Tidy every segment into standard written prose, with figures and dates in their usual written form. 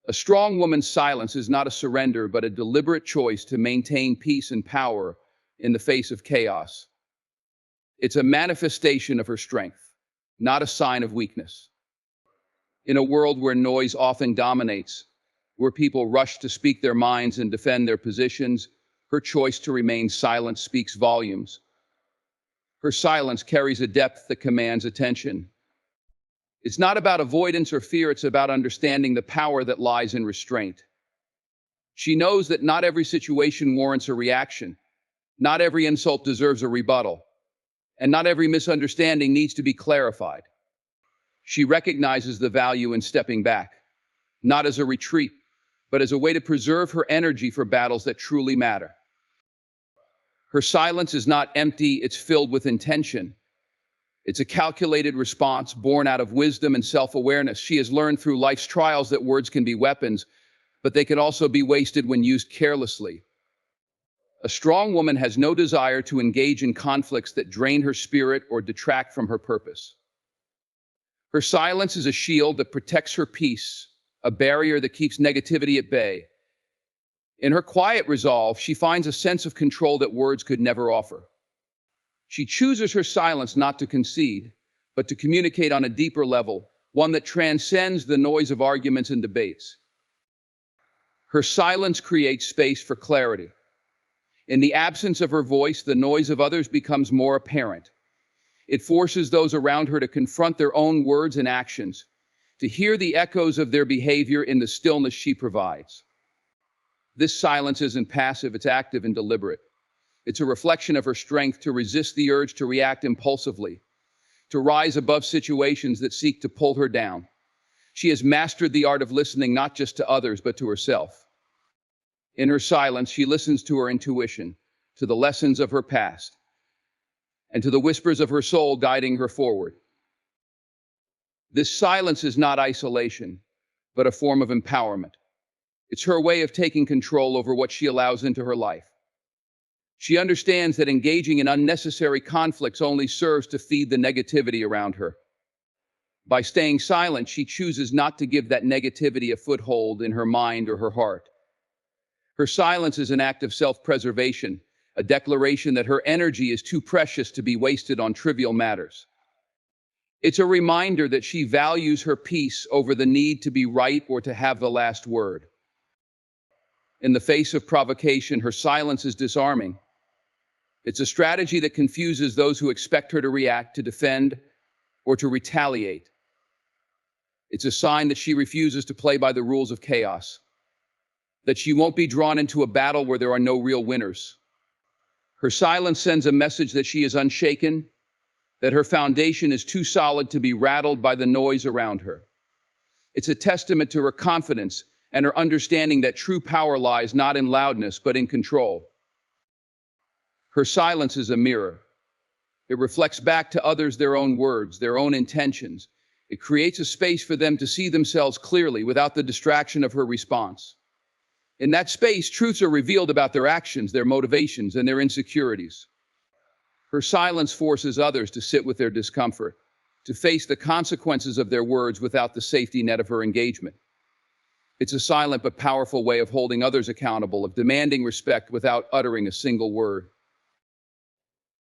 A strong woman's silence is not a surrender, but a deliberate choice to maintain peace and power in the face of chaos. It's a manifestation of her strength, not a sign of weakness. In a world where noise often dominates, where people rush to speak their minds and defend their positions, her choice to remain silent speaks volumes. Her silence carries a depth that commands attention. It's not about avoidance or fear, it's about understanding the power that lies in restraint. She knows that not every situation warrants a reaction, not every insult deserves a rebuttal, and not every misunderstanding needs to be clarified. She recognizes the value in stepping back, not as a retreat, but as a way to preserve her energy for battles that truly matter. Her silence is not empty, it's filled with intention. It's a calculated response born out of wisdom and self-awareness. She has learned through life's trials that words can be weapons, but they can also be wasted when used carelessly. A strong woman has no desire to engage in conflicts that drain her spirit or detract from her purpose. Her silence is a shield that protects her peace, a barrier that keeps negativity at bay. In her quiet resolve, she finds a sense of control that words could never offer. She chooses her silence not to concede, but to communicate on a deeper level, one that transcends the noise of arguments and debates. Her silence creates space for clarity. In the absence of her voice, the noise of others becomes more apparent. It forces those around her to confront their own words and actions, to hear the echoes of their behavior in the stillness she provides. This silence isn't passive, it's active and deliberate. It's a reflection of her strength to resist the urge to react impulsively, to rise above situations that seek to pull her down. She has mastered the art of listening not just to others, but to herself. In her silence, she listens to her intuition, to the lessons of her past, and to the whispers of her soul guiding her forward. This silence is not isolation, but a form of empowerment. It's her way of taking control over what she allows into her life. She understands that engaging in unnecessary conflicts only serves to feed the negativity around her. By staying silent, she chooses not to give that negativity a foothold in her mind or her heart. Her silence is an act of self-preservation, a declaration that her energy is too precious to be wasted on trivial matters. It's a reminder that she values her peace over the need to be right or to have the last word. In the face of provocation, her silence is disarming. It's a strategy that confuses those who expect her to react, to defend, or to retaliate. It's a sign that she refuses to play by the rules of chaos, that she won't be drawn into a battle where there are no real winners. Her silence sends a message that she is unshaken, that her foundation is too solid to be rattled by the noise around her. It's a testament to her confidence and her understanding that true power lies not in loudness, but in control. Her silence is a mirror. It reflects back to others their own words, their own intentions. It creates a space for them to see themselves clearly without the distraction of her response. In that space, truths are revealed about their actions, their motivations, and their insecurities. Her silence forces others to sit with their discomfort, to face the consequences of their words without the safety net of her engagement. It's a silent but powerful way of holding others accountable, of demanding respect without uttering a single word.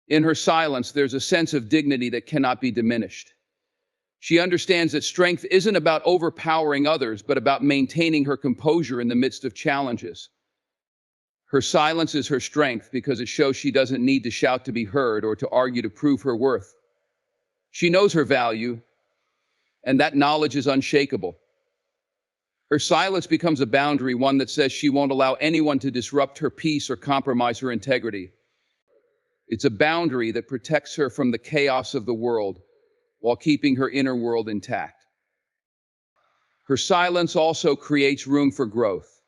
In her silence, there's a sense of dignity that cannot be diminished. She understands that strength isn't about overpowering others, but about maintaining her composure in the midst of challenges. Her silence is her strength because it shows she doesn't need to shout to be heard or to argue to prove her worth. She knows her value, and that knowledge is unshakable. Her silence becomes a boundary, one that says she won't allow anyone to disrupt her peace or compromise her integrity. It's a boundary that protects her from the chaos of the world while keeping her inner world intact. Her silence also creates room for growth.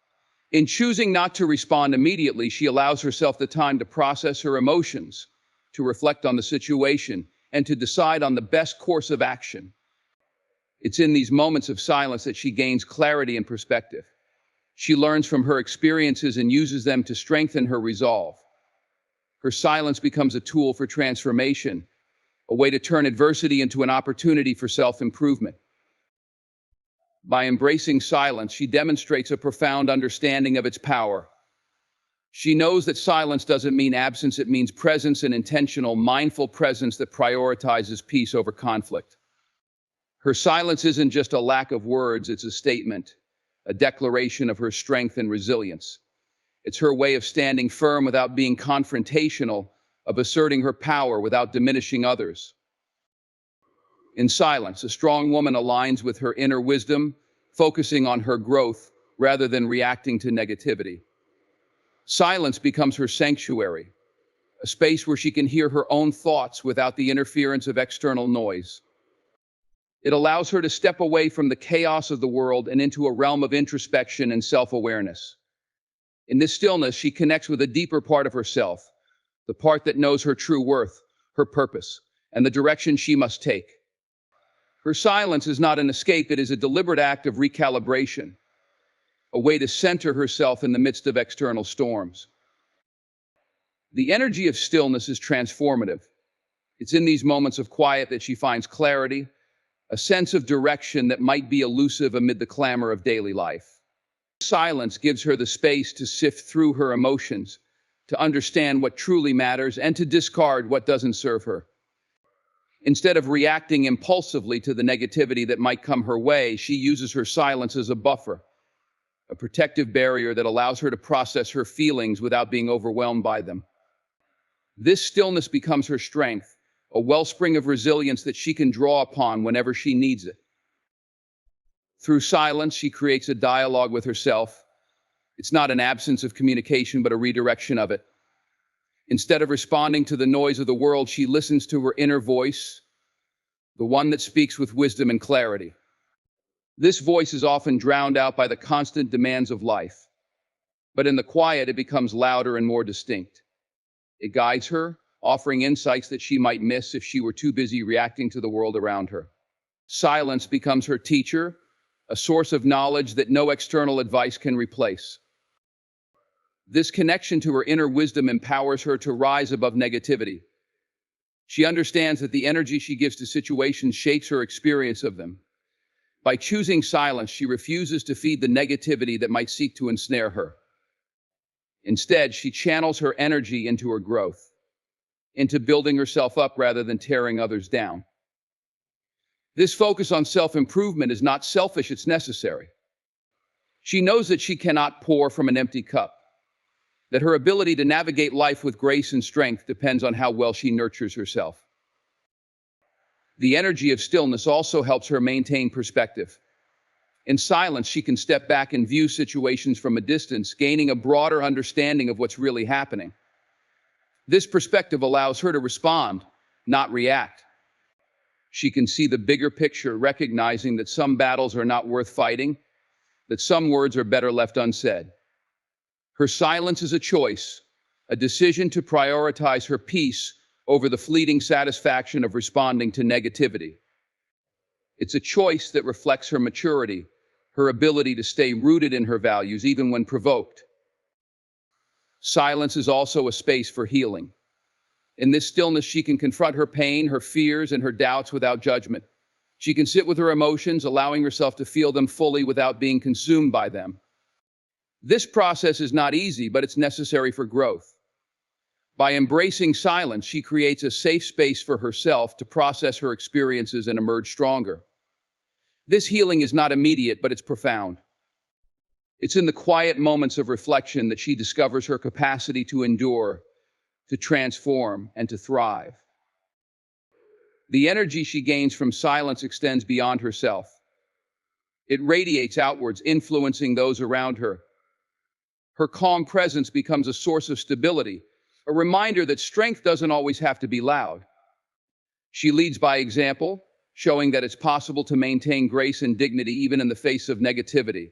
In choosing not to respond immediately, she allows herself the time to process her emotions, to reflect on the situation, and to decide on the best course of action. It's in these moments of silence that she gains clarity and perspective. She learns from her experiences and uses them to strengthen her resolve. Her silence becomes a tool for transformation, a way to turn adversity into an opportunity for self-improvement. By embracing silence, she demonstrates a profound understanding of its power. She knows that silence doesn't mean absence, it means presence, an intentional, mindful presence that prioritizes peace over conflict. Her silence isn't just a lack of words, it's a statement, a declaration of her strength and resilience. It's her way of standing firm without being confrontational, of asserting her power without diminishing others. In silence, a strong woman aligns with her inner wisdom, focusing on her growth rather than reacting to negativity. Silence becomes her sanctuary, a space where she can hear her own thoughts without the interference of external noise. It allows her to step away from the chaos of the world and into a realm of introspection and self-awareness. In this stillness, she connects with a deeper part of herself, the part that knows her true worth, her purpose, and the direction she must take. Her silence is not an escape, it is a deliberate act of recalibration, a way to center herself in the midst of external storms. The energy of stillness is transformative. It's in these moments of quiet that she finds clarity, a sense of direction that might be elusive amid the clamor of daily life. Silence gives her the space to sift through her emotions, to understand what truly matters, and to discard what doesn't serve her. Instead of reacting impulsively to the negativity that might come her way, she uses her silence as a buffer, a protective barrier that allows her to process her feelings without being overwhelmed by them. This stillness becomes her strength, a wellspring of resilience that she can draw upon whenever she needs it. Through silence, she creates a dialogue with herself. It's not an absence of communication, but a redirection of it. Instead of responding to the noise of the world, she listens to her inner voice, the one that speaks with wisdom and clarity. This voice is often drowned out by the constant demands of life, but in the quiet, it becomes louder and more distinct. It guides her, offering insights that she might miss if she were too busy reacting to the world around her. Silence becomes her teacher, a source of knowledge that no external advice can replace. This connection to her inner wisdom empowers her to rise above negativity. She understands that the energy she gives to situations shapes her experience of them. By choosing silence, she refuses to feed the negativity that might seek to ensnare her. Instead, she channels her energy into her growth, into building herself up rather than tearing others down. This focus on self-improvement is not selfish, it's necessary. She knows that she cannot pour from an empty cup, that her ability to navigate life with grace and strength depends on how well she nurtures herself. The energy of stillness also helps her maintain perspective. In silence, she can step back and view situations from a distance, gaining a broader understanding of what's really happening. This perspective allows her to respond, not react. She can see the bigger picture, recognizing that some battles are not worth fighting, that some words are better left unsaid. Her silence is a choice, a decision to prioritize her peace over the fleeting satisfaction of responding to negativity. It's a choice that reflects her maturity, her ability to stay rooted in her values even when provoked. Silence is also a space for healing. In this stillness, she can confront her pain, her fears, and her doubts without judgment. She can sit with her emotions, allowing herself to feel them fully without being consumed by them. This process is not easy, but it's necessary for growth. By embracing silence, she creates a safe space for herself to process her experiences and emerge stronger. This healing is not immediate, but it's profound. It's in the quiet moments of reflection that she discovers her capacity to endure, to transform, and to thrive. The energy she gains from silence extends beyond herself. It radiates outwards, influencing those around her. Her calm presence becomes a source of stability, a reminder that strength doesn't always have to be loud. She leads by example, showing that it's possible to maintain grace and dignity even in the face of negativity.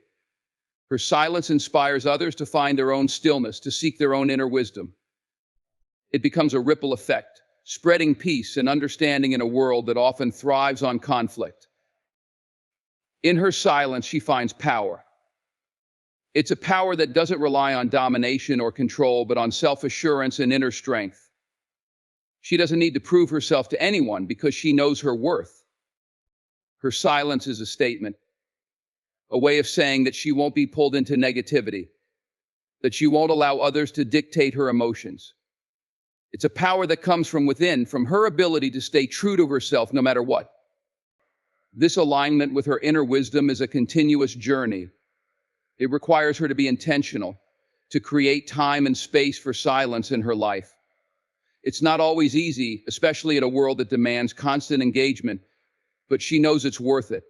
Her silence inspires others to find their own stillness, to seek their own inner wisdom. It becomes a ripple effect, spreading peace and understanding in a world that often thrives on conflict. In her silence, she finds power. It's a power that doesn't rely on domination or control, but on self-assurance and inner strength. She doesn't need to prove herself to anyone because she knows her worth. Her silence is a statement. a way of saying that she won't be pulled into negativity, that she won't allow others to dictate her emotions. It's a power that comes from within, from her ability to stay true to herself no matter what. This alignment with her inner wisdom is a continuous journey. It requires her to be intentional, to create time and space for silence in her life. It's not always easy, especially in a world that demands constant engagement, but she knows it's worth it.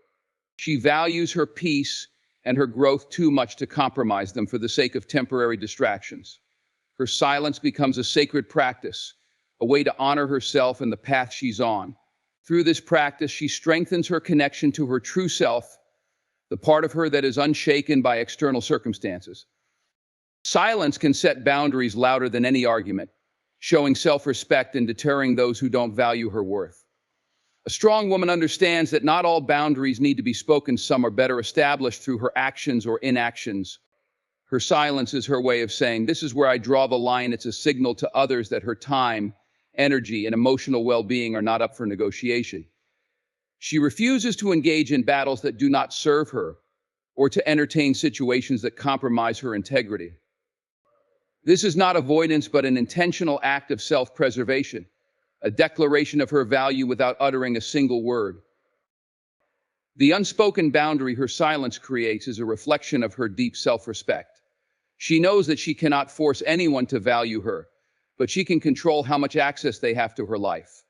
She values her peace and her growth too much to compromise them for the sake of temporary distractions. Her silence becomes a sacred practice, a way to honor herself and the path she's on. Through this practice, she strengthens her connection to her true self, the part of her that is unshaken by external circumstances. Silence can set boundaries louder than any argument, showing self-respect and deterring those who don't value her worth. A strong woman understands that not all boundaries need to be spoken. Some are better established through her actions or inactions. Her silence is her way of saying, "This is where I draw the line." It's a signal to others that her time, energy, and emotional well-being are not up for negotiation. She refuses to engage in battles that do not serve her or to entertain situations that compromise her integrity. This is not avoidance, but an intentional act of self-preservation, a declaration of her value without uttering a single word. The unspoken boundary her silence creates is a reflection of her deep self-respect. She knows that she cannot force anyone to value her, but she can control how much access they have to her life.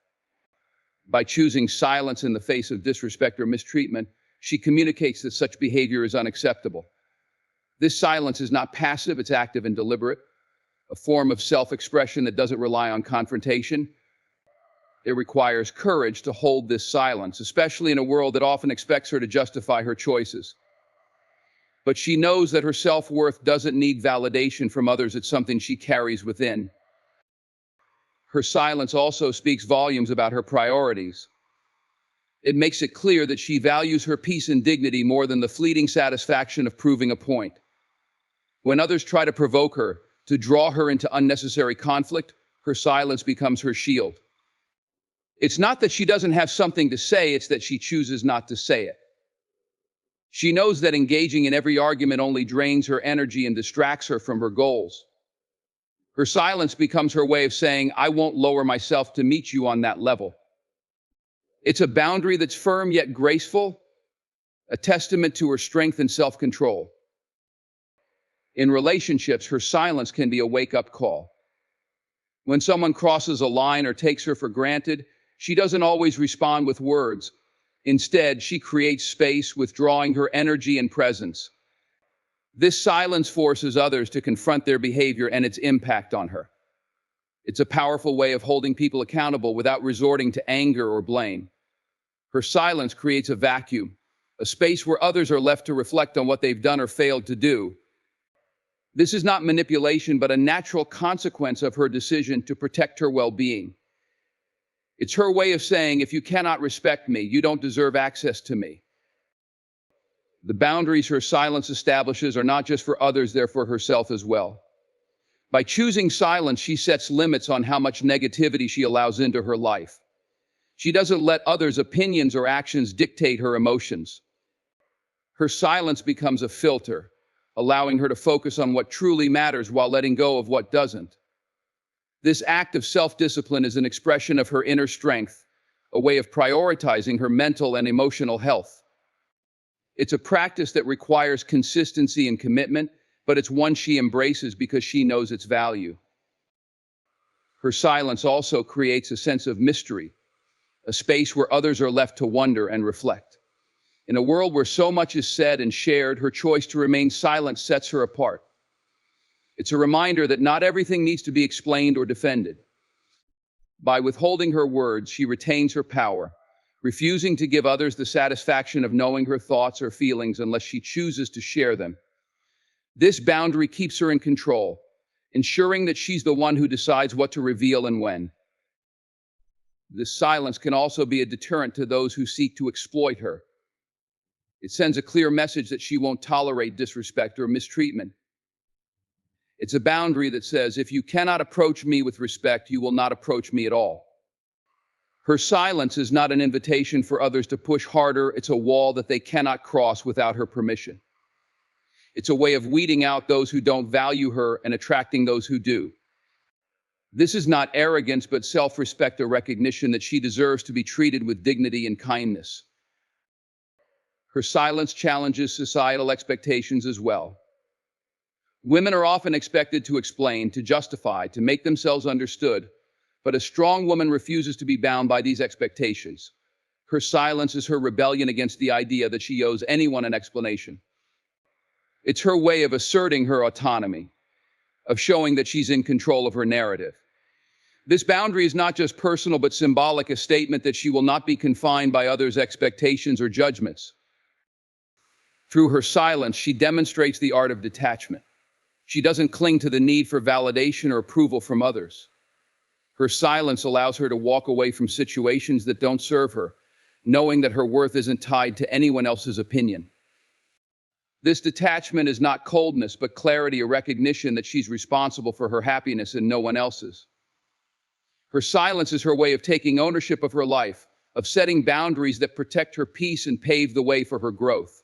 By choosing silence in the face of disrespect or mistreatment, she communicates that such behavior is unacceptable. This silence is not passive, it's active and deliberate, a form of self-expression that doesn't rely on confrontation. It requires courage to hold this silence, especially in a world that often expects her to justify her choices. But she knows that her self-worth doesn't need validation from others. It's something she carries within. Her silence also speaks volumes about her priorities. It makes it clear that she values her peace and dignity more than the fleeting satisfaction of proving a point. When others try to provoke her, to draw her into unnecessary conflict, her silence becomes her shield. It's not that she doesn't have something to say, it's that she chooses not to say it. She knows that engaging in every argument only drains her energy and distracts her from her goals. Her silence becomes her way of saying, "I won't lower myself to meet you on that level." It's a boundary that's firm yet graceful, a testament to her strength and self-control. In relationships, her silence can be a wake-up call. When someone crosses a line or takes her for granted, she doesn't always respond with words. Instead, she creates space, withdrawing her energy and presence. This silence forces others to confront their behavior and its impact on her. It's a powerful way of holding people accountable without resorting to anger or blame. Her silence creates a vacuum, a space where others are left to reflect on what they've done or failed to do. This is not manipulation, but a natural consequence of her decision to protect her well-being. It's her way of saying, "If you cannot respect me, you don't deserve access to me." The boundaries her silence establishes are not just for others, they're for herself as well. By choosing silence, she sets limits on how much negativity she allows into her life. She doesn't let others' opinions or actions dictate her emotions. Her silence becomes a filter, allowing her to focus on what truly matters while letting go of what doesn't. This act of self-discipline is an expression of her inner strength, a way of prioritizing her mental and emotional health. It's a practice that requires consistency and commitment, but it's one she embraces because she knows its value. Her silence also creates a sense of mystery, a space where others are left to wonder and reflect. In a world where so much is said and shared, her choice to remain silent sets her apart. It's a reminder that not everything needs to be explained or defended. By withholding her words, she retains her power, refusing to give others the satisfaction of knowing her thoughts or feelings unless she chooses to share them. This boundary keeps her in control, ensuring that she's the one who decides what to reveal and when. This silence can also be a deterrent to those who seek to exploit her. It sends a clear message that she won't tolerate disrespect or mistreatment. It's a boundary that says, "If you cannot approach me with respect, you will not approach me at all." Her silence is not an invitation for others to push harder. It's a wall that they cannot cross without her permission. It's a way of weeding out those who don't value her and attracting those who do. This is not arrogance, but self-respect, a recognition that she deserves to be treated with dignity and kindness. Her silence challenges societal expectations as well. Women are often expected to explain, to justify, to make themselves understood, but a strong woman refuses to be bound by these expectations. Her silence is her rebellion against the idea that she owes anyone an explanation. It's her way of asserting her autonomy, of showing that she's in control of her narrative. This boundary is not just personal but symbolic, a statement that she will not be confined by others' expectations or judgments. Through her silence, she demonstrates the art of detachment. She doesn't cling to the need for validation or approval from others. Her silence allows her to walk away from situations that don't serve her, knowing that her worth isn't tied to anyone else's opinion. This detachment is not coldness, but clarity, a recognition that she's responsible for her happiness and no one else's. Her silence is her way of taking ownership of her life, of setting boundaries that protect her peace and pave the way for her growth.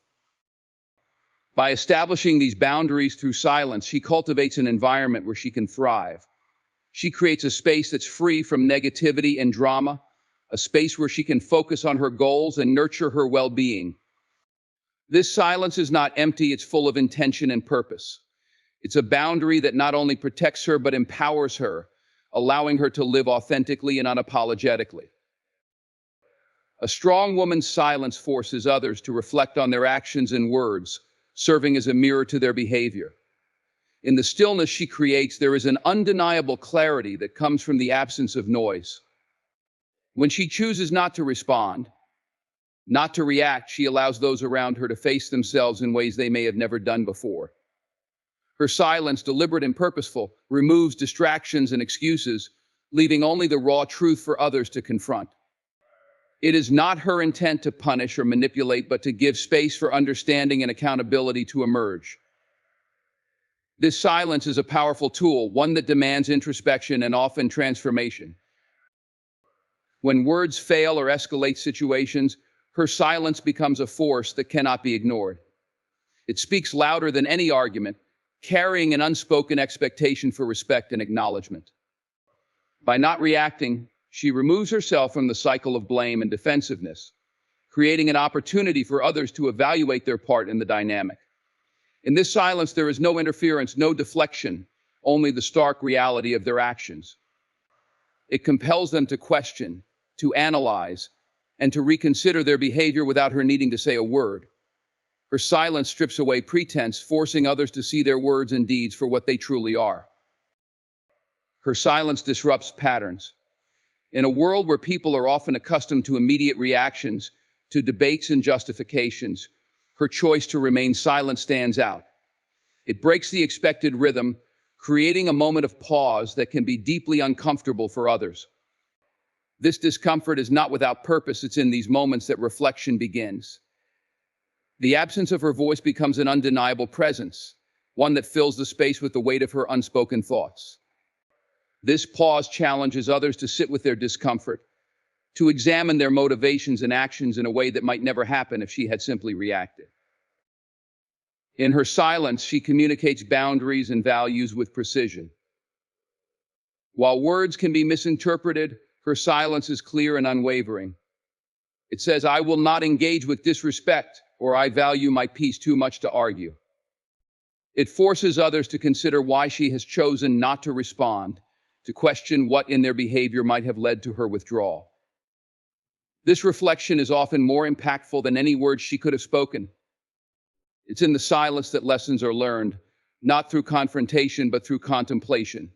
By establishing these boundaries through silence, she cultivates an environment where she can thrive. She creates a space that's free from negativity and drama, a space where she can focus on her goals and nurture her well-being. This silence is not empty, it's full of intention and purpose. It's a boundary that not only protects her but empowers her, allowing her to live authentically and unapologetically. A strong woman's silence forces others to reflect on their actions and words, serving as a mirror to their behavior. In the stillness she creates, there is an undeniable clarity that comes from the absence of noise. When she chooses not to respond, not to react, she allows those around her to face themselves in ways they may have never done before. Her silence, deliberate and purposeful, removes distractions and excuses, leaving only the raw truth for others to confront. It is not her intent to punish or manipulate, but to give space for understanding and accountability to emerge. This silence is a powerful tool, one that demands introspection and often transformation. When words fail or escalate situations, her silence becomes a force that cannot be ignored. It speaks louder than any argument, carrying an unspoken expectation for respect and acknowledgement. By not reacting, she removes herself from the cycle of blame and defensiveness, creating an opportunity for others to evaluate their part in the dynamic. In this silence, there is no interference, no deflection, only the stark reality of their actions. It compels them to question, to analyze, and to reconsider their behavior without her needing to say a word. Her silence strips away pretense, forcing others to see their words and deeds for what they truly are. Her silence disrupts patterns. In a world where people are often accustomed to immediate reactions, to debates and justifications, her choice to remain silent stands out. It breaks the expected rhythm, creating a moment of pause that can be deeply uncomfortable for others. This discomfort is not without purpose. It's in these moments that reflection begins. The absence of her voice becomes an undeniable presence, one that fills the space with the weight of her unspoken thoughts. This pause challenges others to sit with their discomfort, to examine their motivations and actions in a way that might never happen if she had simply reacted. In her silence, she communicates boundaries and values with precision. While words can be misinterpreted, her silence is clear and unwavering. It says, "I will not engage with disrespect," or "I value my peace too much to argue." It forces others to consider why she has chosen not to respond, to question what in their behavior might have led to her withdrawal. This reflection is often more impactful than any words she could have spoken. It's in the silence that lessons are learned, not through confrontation, but through contemplation.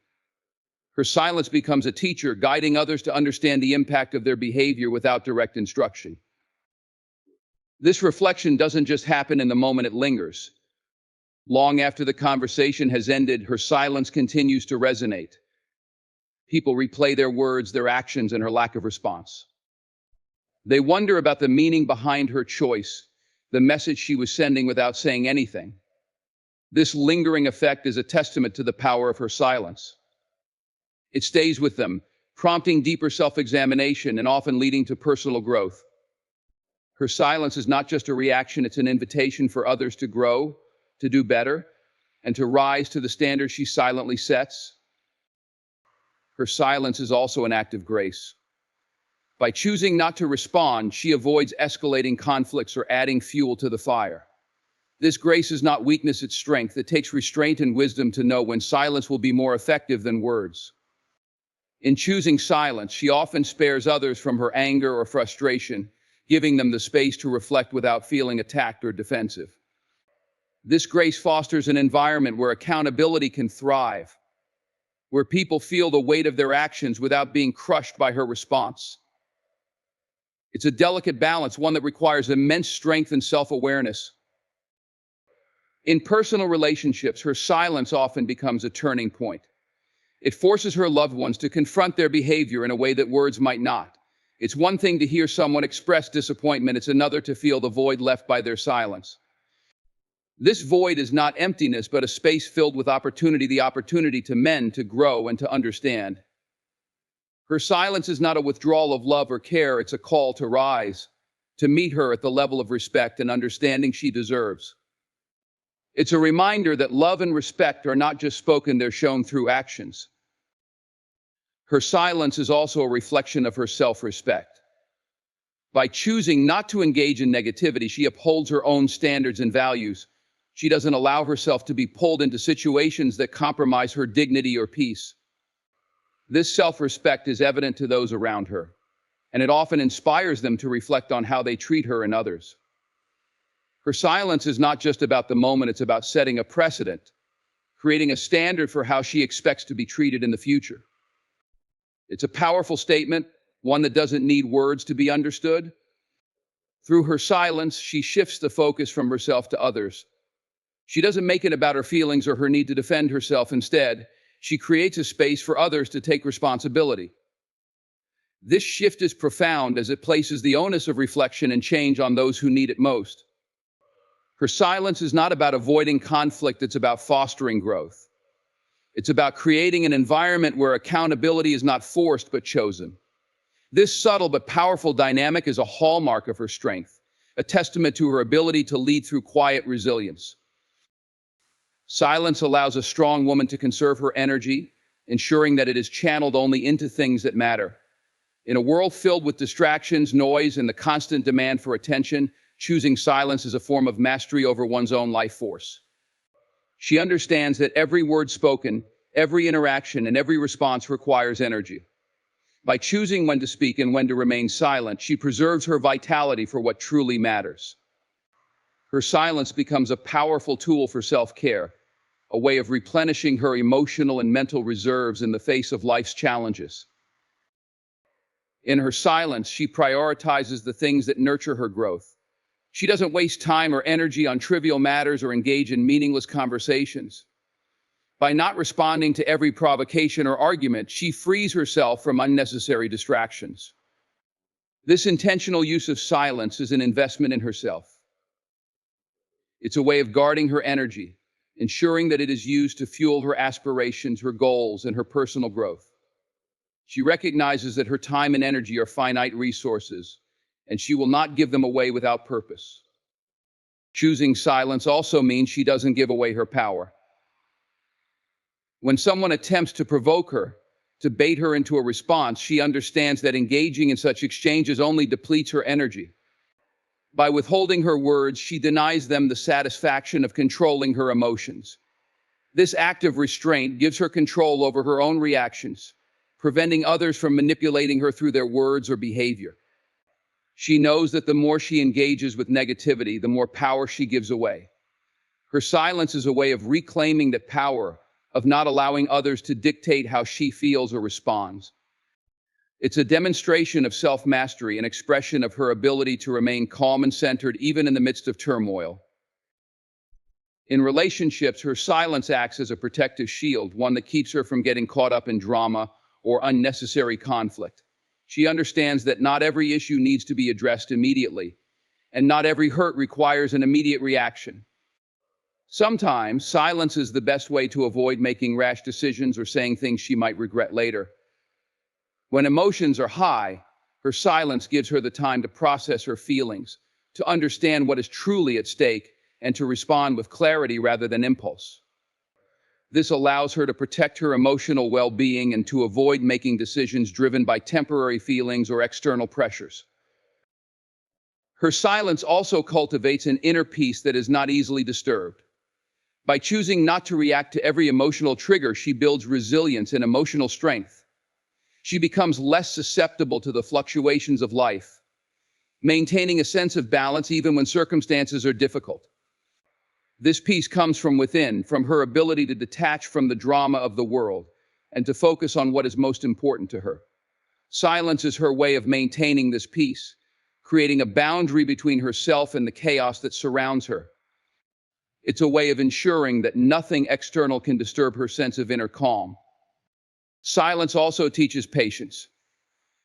Her silence becomes a teacher, guiding others to understand the impact of their behavior without direct instruction. This reflection doesn't just happen in the moment, it lingers. Long after the conversation has ended, her silence continues to resonate. People replay their words, their actions, and her lack of response. They wonder about the meaning behind her choice, the message she was sending without saying anything. This lingering effect is a testament to the power of her silence. It stays with them, prompting deeper self-examination and often leading to personal growth. Her silence is not just a reaction, it's an invitation for others to grow, to do better, and to rise to the standard she silently sets. Her silence is also an act of grace. By choosing not to respond, she avoids escalating conflicts or adding fuel to the fire. This grace is not weakness, it's strength. It takes restraint and wisdom to know when silence will be more effective than words. In choosing silence, she often spares others from her anger or frustration, giving them the space to reflect without feeling attacked or defensive. This grace fosters an environment where accountability can thrive, where people feel the weight of their actions without being crushed by her response. It's a delicate balance, one that requires immense strength and self-awareness. In personal relationships, her silence often becomes a turning point. It forces her loved ones to confront their behavior in a way that words might not. It's one thing to hear someone express disappointment, it's another to feel the void left by their silence. This void is not emptiness, but a space filled with opportunity, the opportunity to mend, to grow, and to understand. Her silence is not a withdrawal of love or care, it's a call to rise, to meet her at the level of respect and understanding she deserves. It's a reminder that love and respect are not just spoken, they're shown through actions. Her silence is also a reflection of her self-respect. By choosing not to engage in negativity, she upholds her own standards and values. She doesn't allow herself to be pulled into situations that compromise her dignity or peace. This self-respect is evident to those around her, and it often inspires them to reflect on how they treat her and others. Her silence is not just about the moment, it's about setting a precedent, creating a standard for how she expects to be treated in the future. It's a powerful statement, one that doesn't need words to be understood. Through her silence, she shifts the focus from herself to others. She doesn't make it about her feelings or her need to defend herself. Instead, she creates a space for others to take responsibility. This shift is profound as it places the onus of reflection and change on those who need it most. Her silence is not about avoiding conflict, it's about fostering growth. It's about creating an environment where accountability is not forced but chosen. This subtle but powerful dynamic is a hallmark of her strength, a testament to her ability to lead through quiet resilience. Silence allows a strong woman to conserve her energy, ensuring that it is channeled only into things that matter. In a world filled with distractions, noise, and the constant demand for attention, choosing silence is a form of mastery over one's own life force. She understands that every word spoken, every interaction, and every response requires energy. By choosing when to speak and when to remain silent, she preserves her vitality for what truly matters. Her silence becomes a powerful tool for self-care, a way of replenishing her emotional and mental reserves in the face of life's challenges. In her silence, she prioritizes the things that nurture her growth. She doesn't waste time or energy on trivial matters or engage in meaningless conversations. By not responding to every provocation or argument, she frees herself from unnecessary distractions. This intentional use of silence is an investment in herself. It's a way of guarding her energy, ensuring that it is used to fuel her aspirations, her goals, and her personal growth. She recognizes that her time and energy are finite resources, and she will not give them away without purpose. Choosing silence also means she doesn't give away her power. When someone attempts to provoke her, to bait her into a response, she understands that engaging in such exchanges only depletes her energy. By withholding her words, she denies them the satisfaction of controlling her emotions. This act of restraint gives her control over her own reactions, preventing others from manipulating her through their words or behavior. She knows that the more she engages with negativity, the more power she gives away. Her silence is a way of reclaiming that power, of not allowing others to dictate how she feels or responds. It's a demonstration of self-mastery, an expression of her ability to remain calm and centered even in the midst of turmoil. In relationships, her silence acts as a protective shield, one that keeps her from getting caught up in drama or unnecessary conflict. She understands that not every issue needs to be addressed immediately, and not every hurt requires an immediate reaction. Sometimes, silence is the best way to avoid making rash decisions or saying things she might regret later. When emotions are high, her silence gives her the time to process her feelings, to understand what is truly at stake, and to respond with clarity rather than impulse. This allows her to protect her emotional well-being and to avoid making decisions driven by temporary feelings or external pressures. Her silence also cultivates an inner peace that is not easily disturbed. By choosing not to react to every emotional trigger, she builds resilience and emotional strength. She becomes less susceptible to the fluctuations of life, maintaining a sense of balance even when circumstances are difficult. This peace comes from within, from her ability to detach from the drama of the world and to focus on what is most important to her. Silence is her way of maintaining this peace, creating a boundary between herself and the chaos that surrounds her. It's a way of ensuring that nothing external can disturb her sense of inner calm. Silence also teaches patience.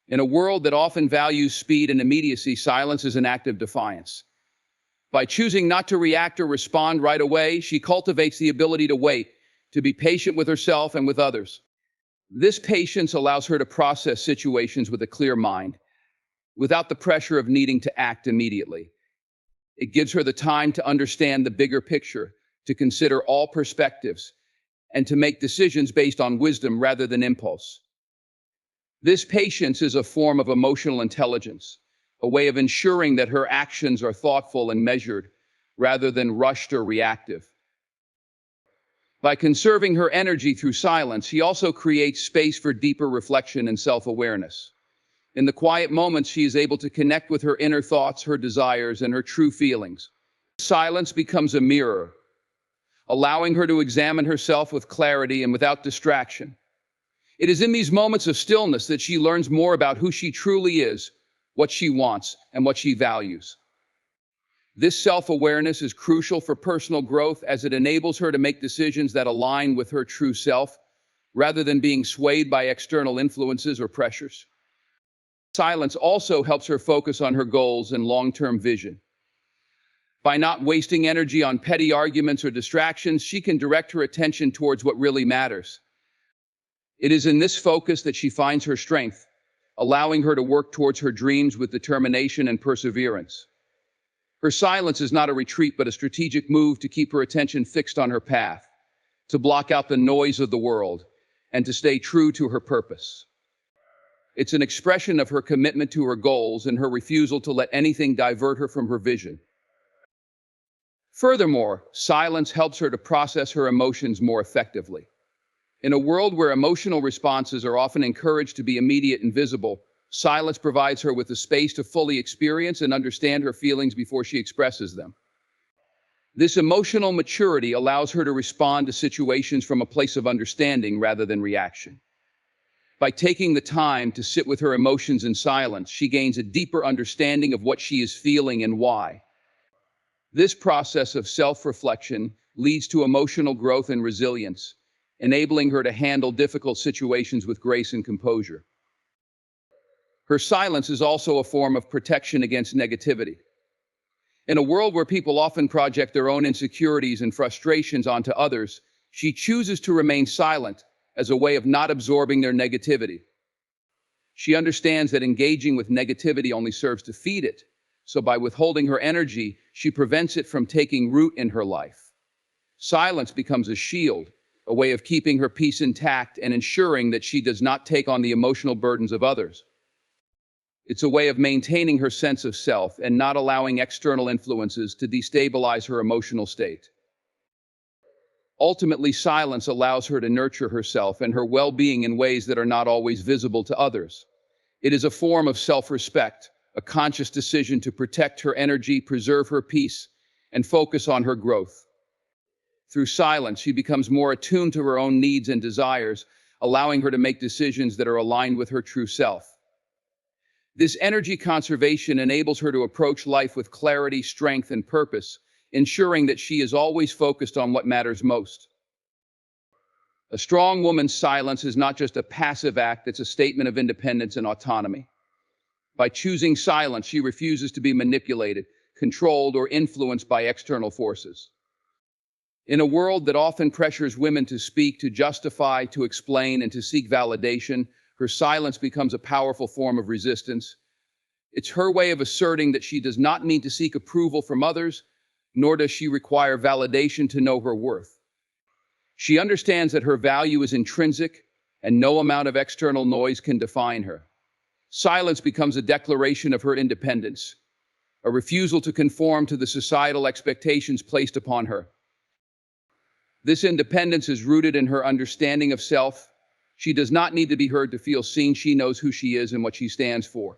In a world that often values speed and immediacy, silence is an act of defiance. By choosing not to react or respond right away, she cultivates the ability to wait, to be patient with herself and with others. This patience allows her to process situations with a clear mind, without the pressure of needing to act immediately. It gives her the time to understand the bigger picture, to consider all perspectives, and to make decisions based on wisdom rather than impulse. This patience is a form of emotional intelligence, a way of ensuring that her actions are thoughtful and measured, rather than rushed or reactive. By conserving her energy through silence, she also creates space for deeper reflection and self-awareness. In the quiet moments, she is able to connect with her inner thoughts, her desires, and her true feelings. Silence becomes a mirror, allowing her to examine herself with clarity and without distraction. It is in these moments of stillness that she learns more about who she truly is, what she wants, and what she values. This self-awareness is crucial for personal growth as it enables her to make decisions that align with her true self, rather than being swayed by external influences or pressures. Silence also helps her focus on her goals and long-term vision. By not wasting energy on petty arguments or distractions, she can direct her attention towards what really matters. It is in this focus that she finds her strength, allowing her to work towards her dreams with determination and perseverance. Her silence is not a retreat, but a strategic move to keep her attention fixed on her path, to block out the noise of the world, and to stay true to her purpose. It's an expression of her commitment to her goals and her refusal to let anything divert her from her vision. Furthermore, silence helps her to process her emotions more effectively. In a world where emotional responses are often encouraged to be immediate and visible, silence provides her with the space to fully experience and understand her feelings before she expresses them. This emotional maturity allows her to respond to situations from a place of understanding rather than reaction. By taking the time to sit with her emotions in silence, she gains a deeper understanding of what she is feeling and why. This process of self-reflection leads to emotional growth and resilience, enabling her to handle difficult situations with grace and composure. Her silence is also a form of protection against negativity. In a world where people often project their own insecurities and frustrations onto others, she chooses to remain silent as a way of not absorbing their negativity. She understands that engaging with negativity only serves to feed it, so by withholding her energy, she prevents it from taking root in her life. Silence becomes a shield, a way of keeping her peace intact and ensuring that she does not take on the emotional burdens of others. It's a way of maintaining her sense of self and not allowing external influences to destabilize her emotional state. Ultimately, silence allows her to nurture herself and her well-being in ways that are not always visible to others. It is a form of self-respect, a conscious decision to protect her energy, preserve her peace, and focus on her growth. Through silence, she becomes more attuned to her own needs and desires, allowing her to make decisions that are aligned with her true self. This energy conservation enables her to approach life with clarity, strength, and purpose, ensuring that she is always focused on what matters most. A strong woman's silence is not just a passive act, it's a statement of independence and autonomy. By choosing silence, she refuses to be manipulated, controlled, or influenced by external forces. In a world that often pressures women to speak, to justify, to explain, and to seek validation, her silence becomes a powerful form of resistance. It's her way of asserting that she does not need to seek approval from others, nor does she require validation to know her worth. She understands that her value is intrinsic and no amount of external noise can define her. Silence becomes a declaration of her independence, a refusal to conform to the societal expectations placed upon her. This independence is rooted in her understanding of self. She does not need to be heard to feel seen. She knows who she is and what she stands for.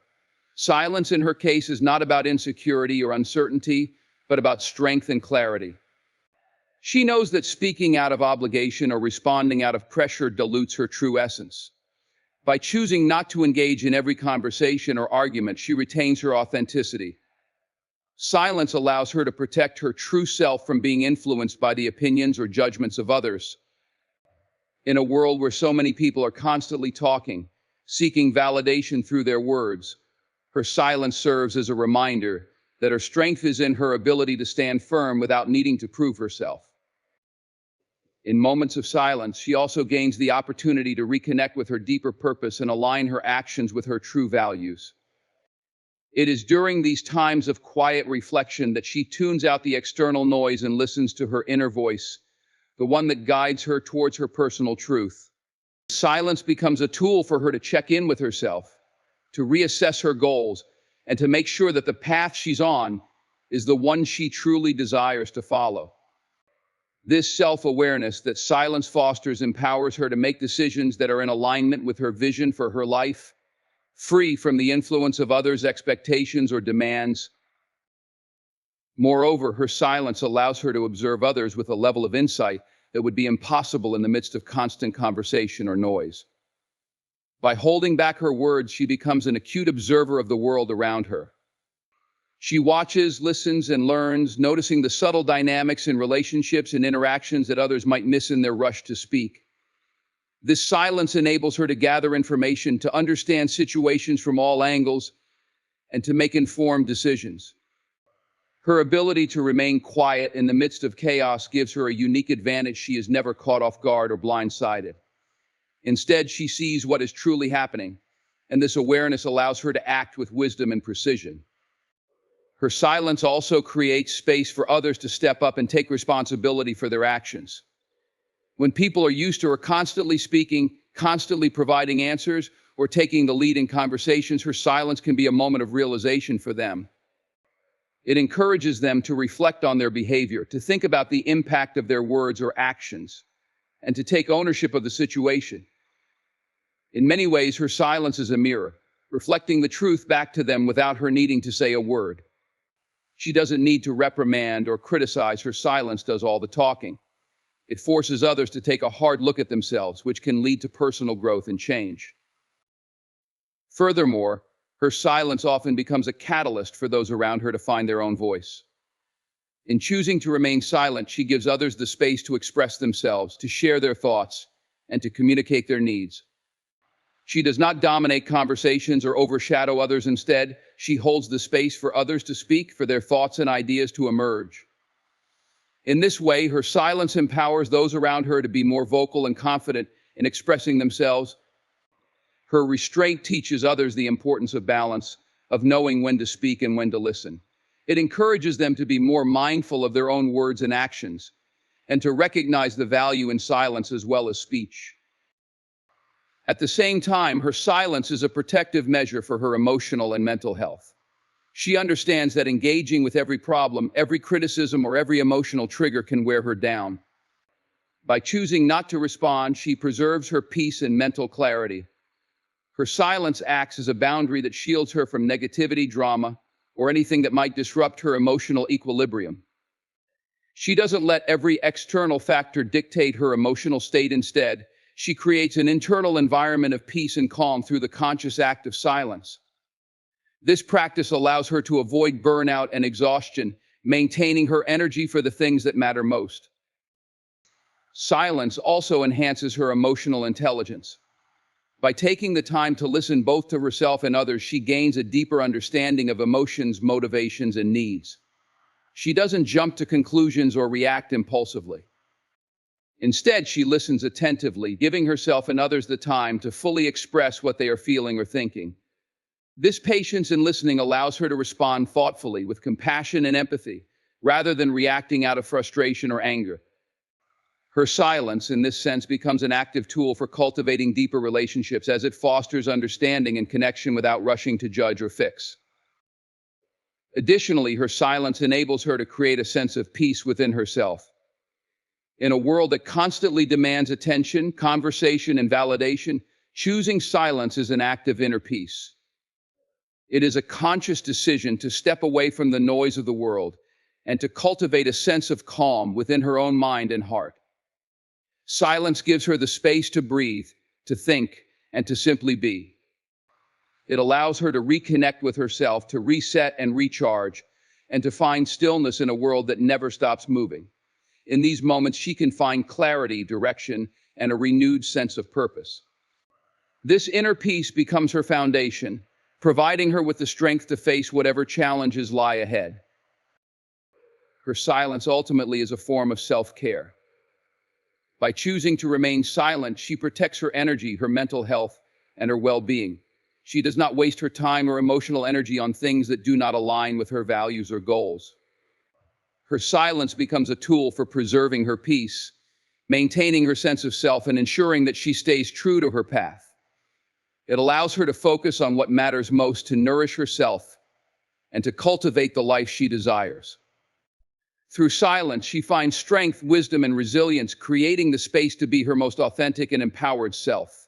Silence in her case is not about insecurity or uncertainty, but about strength and clarity. She knows that speaking out of obligation or responding out of pressure dilutes her true essence. By choosing not to engage in every conversation or argument, she retains her authenticity. Silence allows her to protect her true self from being influenced by the opinions or judgments of others. In a world where so many people are constantly talking, seeking validation through their words, her silence serves as a reminder that her strength is in her ability to stand firm without needing to prove herself. In moments of silence, she also gains the opportunity to reconnect with her deeper purpose and align her actions with her true values. It is during these times of quiet reflection that she tunes out the external noise and listens to her inner voice, the one that guides her towards her personal truth. Silence becomes a tool for her to check in with herself, to reassess her goals, and to make sure that the path she's on is the one she truly desires to follow. This self-awareness that silence fosters empowers her to make decisions that are in alignment with her vision for her life, free from the influence of others' expectations or demands. Moreover, her silence allows her to observe others with a level of insight that would be impossible in the midst of constant conversation or noise. By holding back her words, she becomes an acute observer of the world around her. She watches, listens, and learns, noticing the subtle dynamics in relationships and interactions that others might miss in their rush to speak. This silence enables her to gather information, to understand situations from all angles, and to make informed decisions. Her ability to remain quiet in the midst of chaos gives her a unique advantage. She is never caught off guard or blindsided. Instead, she sees what is truly happening, and this awareness allows her to act with wisdom and precision. Her silence also creates space for others to step up and take responsibility for their actions. When people are used to her constantly speaking, constantly providing answers, or taking the lead in conversations, her silence can be a moment of realization for them. It encourages them to reflect on their behavior, to think about the impact of their words or actions, and to take ownership of the situation. In many ways, her silence is a mirror, reflecting the truth back to them without her needing to say a word. She doesn't need to reprimand or criticize. Her silence does all the talking. It forces others to take a hard look at themselves, which can lead to personal growth and change. Furthermore, her silence often becomes a catalyst for those around her to find their own voice. In choosing to remain silent, she gives others the space to express themselves, to share their thoughts, and to communicate their needs. She does not dominate conversations or overshadow others. Instead, she holds the space for others to speak, for their thoughts and ideas to emerge. In this way, her silence empowers those around her to be more vocal and confident in expressing themselves. Her restraint teaches others the importance of balance, of knowing when to speak and when to listen. It encourages them to be more mindful of their own words and actions, and to recognize the value in silence as well as speech. At the same time, her silence is a protective measure for her emotional and mental health. She understands that engaging with every problem, every criticism, or every emotional trigger can wear her down. By choosing not to respond, she preserves her peace and mental clarity. Her silence acts as a boundary that shields her from negativity, drama, or anything that might disrupt her emotional equilibrium. She doesn't let every external factor dictate her emotional state. Instead, she creates an internal environment of peace and calm through the conscious act of silence. This practice allows her to avoid burnout and exhaustion, maintaining her energy for the things that matter most. Silence also enhances her emotional intelligence. By taking the time to listen both to herself and others, she gains a deeper understanding of emotions, motivations, and needs. She doesn't jump to conclusions or react impulsively. Instead, she listens attentively, giving herself and others the time to fully express what they are feeling or thinking. This patience in listening allows her to respond thoughtfully, with compassion and empathy, rather than reacting out of frustration or anger. Her silence, in this sense, becomes an active tool for cultivating deeper relationships as it fosters understanding and connection without rushing to judge or fix. Additionally, her silence enables her to create a sense of peace within herself. In a world that constantly demands attention, conversation, and validation, choosing silence is an act of inner peace. It is a conscious decision to step away from the noise of the world and to cultivate a sense of calm within her own mind and heart. Silence gives her the space to breathe, to think, and to simply be. It allows her to reconnect with herself, to reset and recharge, and to find stillness in a world that never stops moving. In these moments, she can find clarity, direction, and a renewed sense of purpose. This inner peace becomes her foundation, providing her with the strength to face whatever challenges lie ahead. Her silence ultimately is a form of self-care. By choosing to remain silent, she protects her energy, her mental health, and her well-being. She does not waste her time or emotional energy on things that do not align with her values or goals. Her silence becomes a tool for preserving her peace, maintaining her sense of self, and ensuring that she stays true to her path. It allows her to focus on what matters most, to nourish herself, and to cultivate the life she desires. Through silence, she finds strength, wisdom, and resilience, creating the space to be her most authentic and empowered self.